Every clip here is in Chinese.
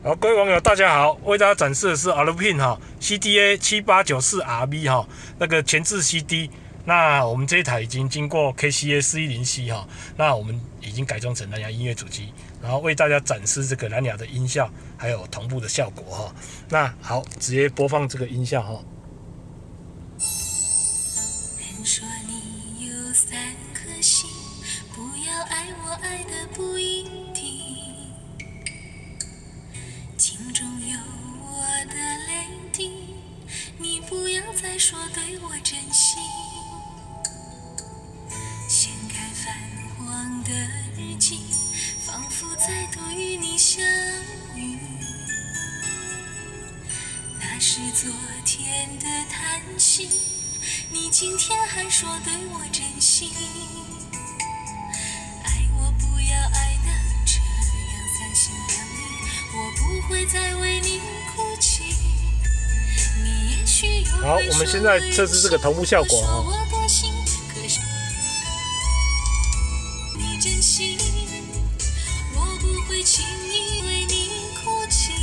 好，各位网友大家好，为大家展示的是 Alpine 哈 CDA 7894RV 哈那个前置 CD。那我们这一台已经经过 KCA 410C 哈，那我们已经改装成蓝牙音乐主机，然后为大家展示这个蓝牙的音效还有同步的效果哈。那好，直接播放这个音效哈。人说你有3颗心，不要爱我爱的不一定。心中有我的泪滴，你不要再说对我真心。掀开泛黄的日记，仿佛再度与你相遇。那是昨天的叹息，你今天还说对我真心。爱我不要爱的这样三心两意，我不会再为你哭泣。你也许有好，我们现在测试这个同步效果哦。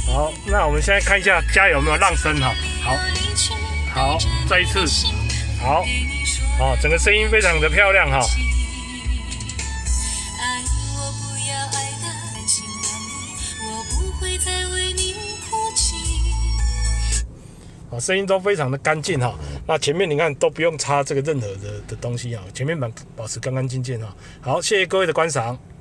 好，那我们现在看一下家有没有浪声哈。好，再一次，好，整个声音非常的漂亮哈。声音都非常的干净哈。那前面你看都不用插这个任何的东西哈，前面板保持干干净净哈。好，谢谢各位的观赏。